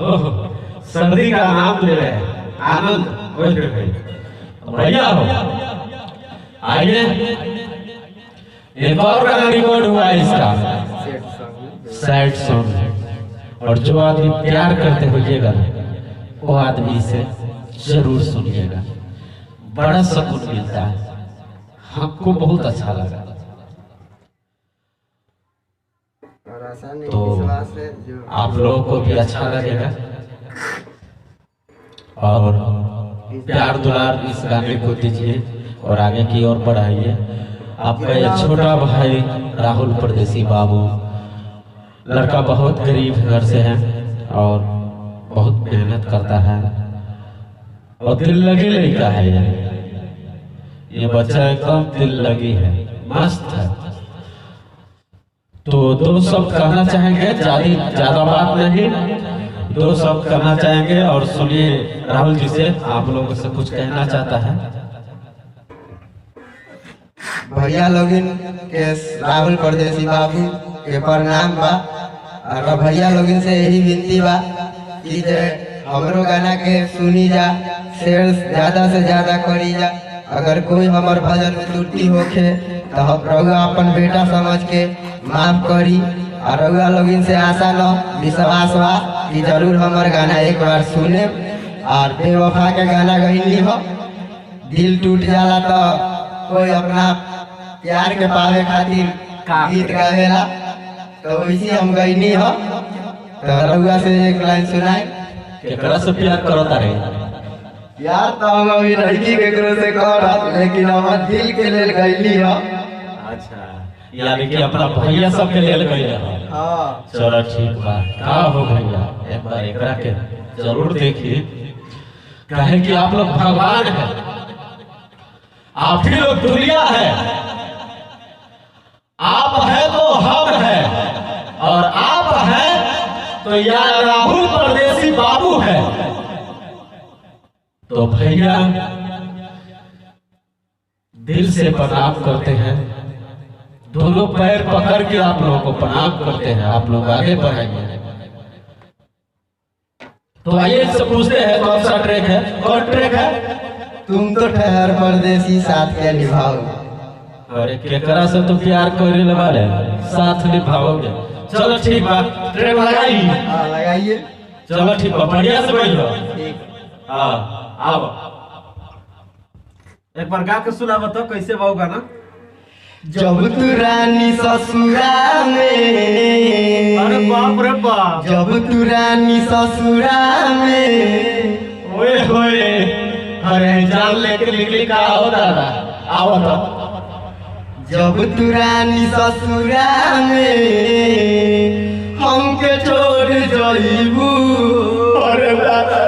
ओह, सर्दी का आनंद ले रहे हैं, आनंद। भैया हो आइए, एक और गाना रिकॉर्ड हुआ है इसका, सैड सॉन्ग। और जो आदमी प्यार करते होइएगा वो आदमी से जरूर सुनिएगा, बड़ा सुकून मिलता है, हमको बहुत अच्छा लगा। तो आप लोगों को भी अच्छा लगेगा और प्यार दुलार इस गाने को दीजिए और आगे की ओर बढ़ाइए। आपका एक छोटा भाई राहुल परदेसी बाबू, लड़का बहुत गरीब घर से है और बहुत मेहनत करता है और दिल लगी लड़का है। ये बच्चा एकदम दिल लगी है, मस्त है। तो दो शब्द कहना चाहेंगे, ज्यादा बात नहीं, दो शब्द कहना चाहेंगे। और सुनिए राहुल जी से, आप लोगों से कुछ कहना चाहता है। भैया लोगिन के राहुल परदेसी बाबू के प्रणाम बा। और भैया लोगिन से यही विनती बा कि हमरो गाना के सुनी जा, शेयर ज्यादा से ज्यादा करी जा। अगर कोई हमार भजन में त्रुटि होखे तो रउआ अपन बेटा समझ के माफ करी। और रउआ लोगिन से आशा न विश्वास बा कि जरूर हमार गाना एक बार सुने। और बेवफा के गाना गईनी हो, दिल टूट जाला तो कोई अपना प्यार के पावे खातिर गीत गावेला, तो वैसे हम गईनी हो। तो रउआ से एक लाइन सुनाए। केकरा से प्यार करता रहे? यार तो हम अभी लड़की केकरो से करत, लेकिन हम दिल के लेल गईली हो। अच्छा, यानी कि अपना भैया सब के लेल गई है। हां चलो ठीक बा। का हो भैया, एक बार एकरा के जरूर देखिए, कहे कि आप लोग भगवान हैं, आप ही लोग दुनिया है। आप है तो हम है, और आप है तो यार राहुल परदेसी बाबू है। तो भैया दिल से प्रणाम करते हैं, दोनों पैर पकड़ के आप लोगों को प्रणाम करते हैं। आप लोग आगे बढ़ेंगे। तो आइए इससे पूछते हैं कौन सा ट्रैक है, कौन ट्रैक है? तुम तो ठहर परदेसी साथ के निभाओ। अरे केकरा से तो प्यार करे वाले साथ निभाओगे। चलो ठीक बा, ट्रैक लगाई। हां लगाइए। चलो ठीक बा, बढ़िया से बैठो। हाँ आओ, एक बार गा के सुना बताओ कैसे बाऊ गाना। जब तू रानी ससुरा में, अरे बाप रे बाप, जब तू रानी ससुरा में, ओए होए, अरे जान लेके निकली का हो दादा, आओ तो। जब तू रानी ससुरा में हमके छोड़ जाइबू। अरे दादा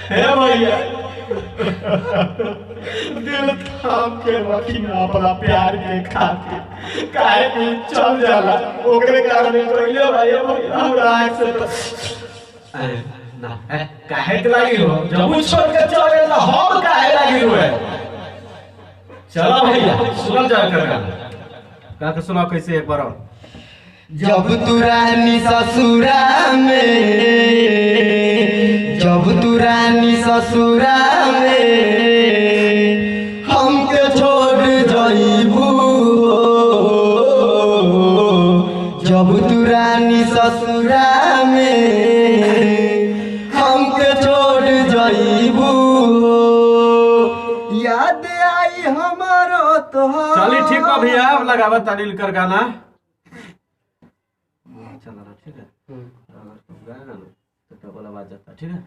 हे भैया, दिल थाम के रखी ना अपना प्यार के खातिर, काहे कि चल जाला ओकरे कारण कइले भाई हमरा से तो ना काहे के लागी हो, जब वो छोड़ के चल गए तो हम काहे लागी हुए। चलो भैया सुन जा कर गाना का सुनाओ कैसे एक बार और। जब तू रानी ससुरा में, जब तू रानी ससुरा में हमके छोड़ जाइबू। जब तू रानी ससुरा में हमके छोड़ जाइबू। याद आई हमारो तो। चलिए ठीक बा भैया, अब लगावा तालील कर गाना। चल रहा ठीक है, अगर गाना तो डबल आवाज आता ठीक है।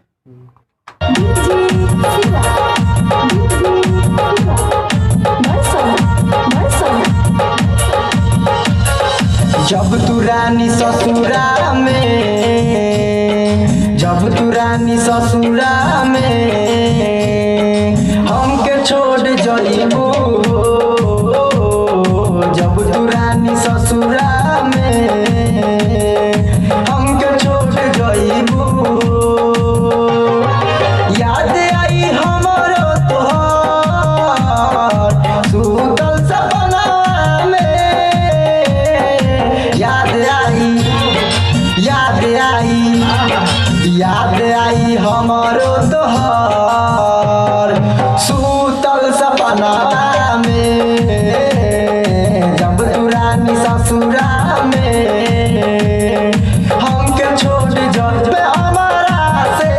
जब तू रानी ससुरा में, जब तू रानी ससुरा में हमके छोड़ जाइबू। जब तू रानी ससुरा में हमके छोड़ जाइबू। याद आई हमारो तोहर सुतल सपना में। याद आई आई हमारो तोहर सूतल सपना में जब तू रानी ससुरा में हमके छोड़ जब हमारा से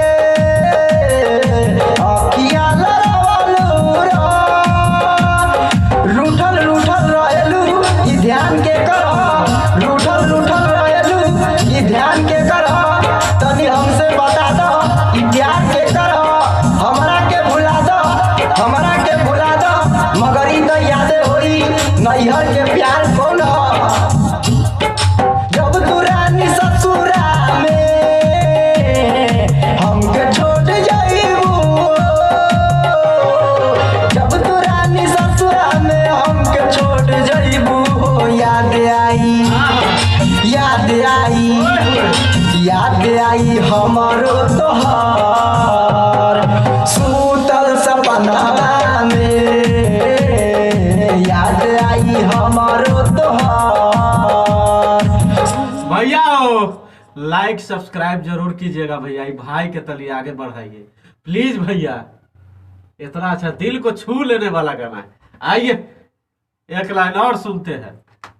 अखिया लड़वलू रूठल रूठल रहेलू ई ध्यान के कर रूठल रूठल रहेलू ई ध्यान के कर तनी हमसे बता दो ई प्यार के कर हमरा के भुला दो मगर ई तो यादें होई नैहर के प्यार कौन जब तू रानी ससुरा में हमके छोड़ जाइबू जब तू रानी ससुरा में हमके छोड़ जाइबू याद आई हमारो तोहर सूतल सपना में याद आई हमारो तोहर। भैया हो लाइक सब्सक्राइब जरूर कीजिएगा भैया, ये भाई के तली आगे बढ़ाइए प्लीज भैया। इतना अच्छा दिल को छू लेने वाला गाना है। आइए एक लाइन और सुनते हैं।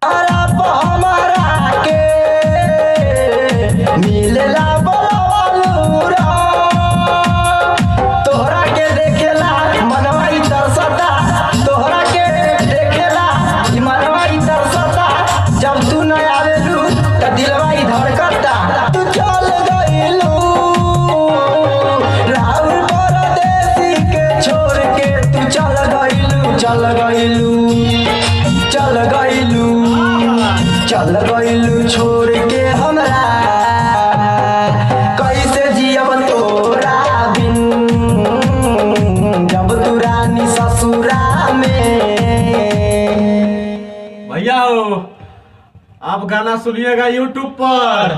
हमारा के मिलेला बोलवालूरा तोहरा के देखेला मनवा ई तरसता तोहरा के देखेला ई मनवा ई तरसता जब तू न आवेलू त दिलवा ई धड़कता तू चल गइलू राहुल परदेसी के छोड़ के तू चल गइलू छोड़ के हमरा कैसे जियब तोरा बिन जब तू रानी ससुरा में। भैया हो आप गाना सुनिएगा यूट्यूब पर,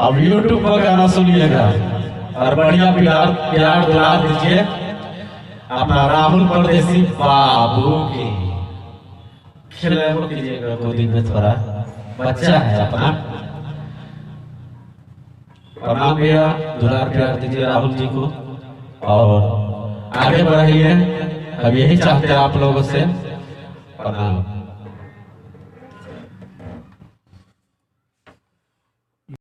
अब यूट्यूब पर गाना सुनिएगा और बढ़िया प्यार दुलार दीजिए अपना राहुल परदेसी बाबू के। खेल कीजिएगा गोदी में, थोड़ा बच्चा है अपना। प्रणाम भैया, दुलार प्यार दीजिए राहुल जी को और आगे बढ़ाइए, अब यही चाहते हैं आप लोगों से। प्रणाम।